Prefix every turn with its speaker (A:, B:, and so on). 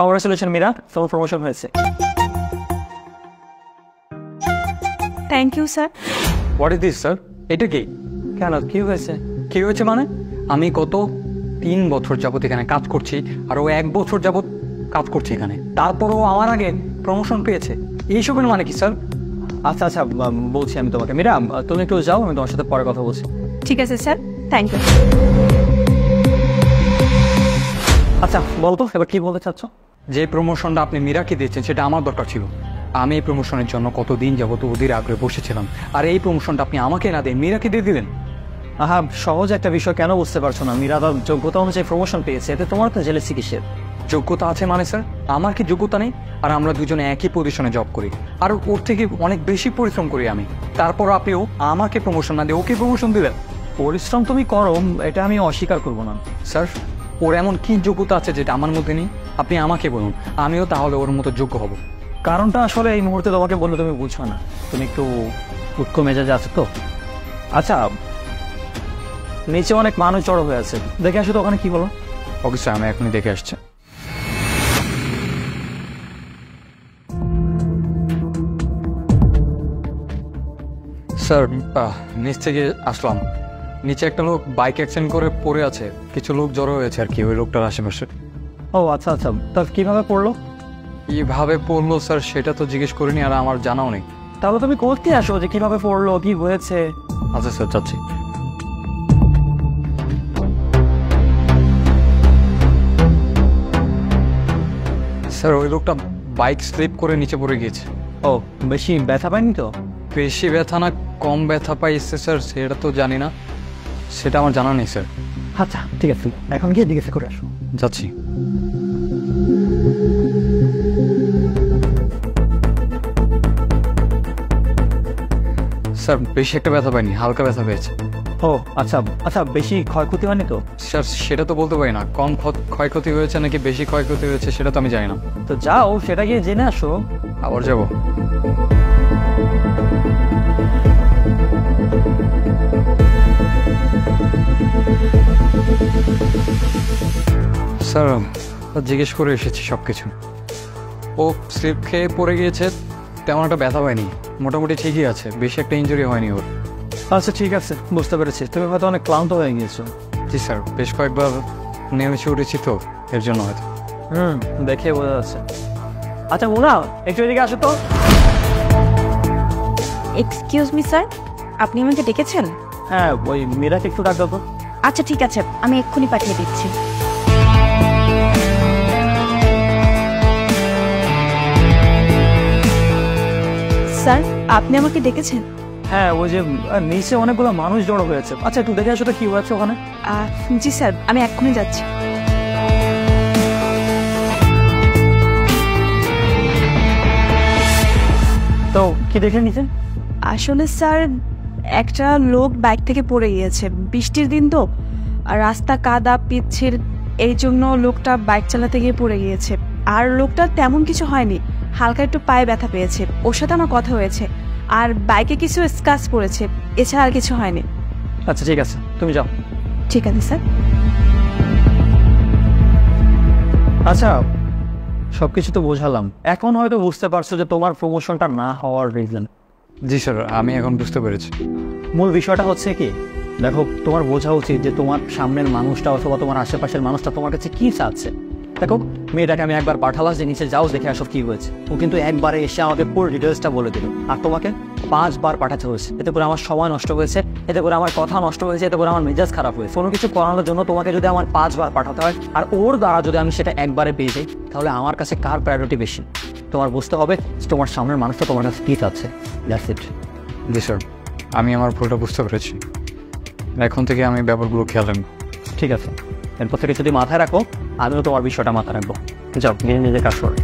A: Congratulation Meera, তোমার promotion হয়েছে।
B: Thank you sir.
C: What is this sir? এটা কি?
A: কেন, কি হয়েছে?
C: কি হয়েছে মানে? আমি গত 3 বছর যাবত এখানে কাজ করছি, আর ও 1 বছর যাবত কাজ করছে এখানে, তারপরও আমার আগে প্রমোশন পেয়েছে। এইসবের মানে কি স্যার?
A: আচ্ছা আচ্ছা, বলছি আমি তোমাকে। মীরা, তুমি একটু যাও, আমি তোমার সাথে পরে কথা বলছি।
B: ঠিক আছে স্যার, থ্যাংক ইউ।
A: আচ্ছা বলতো, এবার কি বলতে চাচ্ছ?
C: যে প্রমোশনটা আপনি মীরাকে দিয়েছেন সেটা আমার দরকার ছিল। আমি এই প্রমোশনের জন্য কতদিন যাবত ওদের আগ্রহে বসেছিলাম, আর এই প্রমোশনটা আপনি আমাকে না দিয়ে মীরাকে দিয়ে দিলেন।
A: আহা, সহজ একটা বিষয় কেন বুঝতে পারছো না? মীরা তার যোগ্যতা অনুযায়ী প্রমোশন পেয়েছে, এতে তোমার তো জেলেসি কিসের?
C: যোগ্যতা আছে মানে স্যার? আমার কি যোগ্যতা নেই? আর আমরা দুজনে একই পজিশনে জব করি, আর ওর থেকে অনেক বেশি পরিশ্রম করি আমি, তারপর আপনিও আমাকে প্রমোশন না দিয়ে ওকে প্রমোশন দিলেন।
A: পরিশ্রম তুমি করো, এটা আমি অস্বীকার করবো না।
C: স্যার, ওর এমন কি যোগ্যতা আছে যেটা আমার মধ্যে নেই? আপনি আমাকে বলুন, আমিও তাহলে ওর মতো যোগ্য হব।
A: কারণটা আসলে এই মুহূর্তে তোমাকে বললে তুমি বুঝছো না, তুমি একটু উৎকো মেজাজে আছো তো। আচ্ছা, নিচে অনেক মানুষ জড়ো হয়ে আছে, দেখে আসো তো ওখানে কি বলো।
C: ওকে স্যার, আমি এখনই দেখে আসছি। স্যার, নিচ থেকে আসলাম। নিচে একটা লোক বাইক অ্যাক্সিডেন্ট করে পড়ে আছে, কিছু লোক জড়ো হয়েছে আর কি ওই লোকটার আশেপাশে।
A: ও আচ্ছা আচ্ছা, তা কিভাবে পড়লো?
C: কিভাবে পড়লো স্যার সেটা তো জিজ্ঞেস করিনি, আর আমার জানাও নেই।
A: তাহলে তুমি করতে আসো যে কিভাবে পড়লো, কি হয়েছে।
C: আচ্ছা স্যার, যাচ্ছি। স্যার, ওই লোকটা বাইক স্লিপ করে নিচে পড়ে গিয়েছে।
A: ও, বেশি ব্যথা পাইনি তো?
C: বেশি ব্যথা না কম ব্যথা পাইছে স্যার সেটা তো জানি না, সেটা আমার জানা নেই স্যার।
A: আচ্ছা ঠিক আছে, এখন গিয়ে জিজ্ঞাসা করে আসো।
C: যাচ্ছি। স্যার, বেশি একটা ব্যথা পাইনি, হালকা ব্যথা পেয়েছে।
A: ও আচ্ছা আচ্ছা, বেশি ক্ষয়ক্ষতি হয়নি তো?
C: স্যার, সেটা তো বলতে পারি না, কম ক্ষয়ক্ষতি হয়েছে নাকি বেশি ক্ষয়ক্ষতি হয়েছে সেটা তো আমি জানি না।
A: তো যাও, সেটা গিয়ে জেনে আসো।
C: আবার যাব? স্যার, জিজ্ঞেস করে এসেছি সব কিছু। ও স্লিপ খেয়ে পড়ে গিয়েছে, তেমন একটা ব্যথা পায়নি, মোটামুটি ঠিকই আছে, বেশি একটা ইনজুরি হয়নি ওর।
A: আচ্ছা ঠিক আছে, বুঝতে পেরেছি, তুমি হয়তো অনেক ক্লান্ত হয়ে গিয়েছো।
C: জি স্যার, বেশ কয়েকবার নেমেছে উঠেছি তো, এর জন্য হয়তো।
A: দেখে বোঝা যাচ্ছে। আচ্ছা মোনা, একটু এদিকে আসো তো।
B: এক্সকিউজ মি স্যার, আপনি আমাকে ডেকেছেন?
A: হ্যাঁ, ওই মীরাকে একটু ডাক দাও তো।
B: আচ্ছা ঠিক আছে, আমি এক্ষুনি পাঠিয়ে দিচ্ছি। স্যার, আপনি আমাকে ডেকেছেন?
A: হ্যাঁ, ওই যে নিচে অনেকগুলো মানুষ জড়ো হয়েছে। আচ্ছা একটু দেখে আসো তো কি হয়েছে ওখানে।
B: জি স্যার, আমি এক্ষুনি যাচ্ছি।
A: তো কি দেখে নিছেন?
B: আসলে স্যার, একটা লোক বাইক থেকে পড়ে গিয়েছে, বৃষ্টির দিন তো, আর রাস্তা কাদা পিচ্ছিল, এই জন্য লোকটা বাইক চালাতে গিয়ে পড়ে গিয়েছে। আর লোকটা তেমন কিছু হয়নি, হালকা একটু পায়ে ব্যথা পেয়েছে, ওর সাথে আমার কথা হয়েছে, আর বাইকে কিছু স্ক্র্যাচ পড়েছে, এছাড়া আর কিছু হয়নি।
A: আচ্ছা ঠিক আছে, তুমি যাও।
B: ঠিক আছে স্যার।
A: আচ্ছা, সবকিছু তো বোঝালাম, এখন হয়তো বুঝতে পারছো যে তোমার প্রমোশনটা না হওয়ার রিজন।
C: জি স্যার, আমি এখন বুঝতে পেরেছি।
A: মূল বিষয়টা হচ্ছে কি, দেখো তোমার বোঝা উচিত যে তোমার সামনের মানুষটা অথবা তোমার আশেপাশের মানুষটা তোমার কাছে কি চাচ্ছে। দেখো, মেয়েটাকে আমি একবার পাঠালাম যে নিচে যাও, দেখে আসো কি হয়েছে। ও কিন্তু একবারে এসে আমাকে পুরো ডিটেলসটা বলে দিল, আর তোমাকে 5 বার পাঠাতে হয়েছে। এতে করে আমার সময় নষ্ট হয়েছে, এতে করে আমার কথা নষ্ট হয়েছে, এতে করে আমার মেজাজ খারাপ হয়েছে। কোনো কিছু করানোর জন্য তোমাকে যদি আমার 5 বার পাঠাতে হয়, আর ওর দ্বারা যদি আমি সেটা একবারে পেয়ে যাই, তাহলে আমার কাছে কার প্রায়োরিটি বেশি? তোমার বুঝতে হবে তোমার সামনের মানুষটা তোমার কাছে কি চাচ্ছে। That's it.
C: জি স্যার, আমি আমার ভুলটা বুঝতে পেরেছি, এখন থেকে আমি ব্যাপারগুলো খেয়াল রাখবো।
A: ঠিক আছে, এরপর থেকে যদি মাথায় রাখো, আমিও তোমার বিষয়টা মাথায় রাখবো। যাও, নিজে নিজে কাজ করো।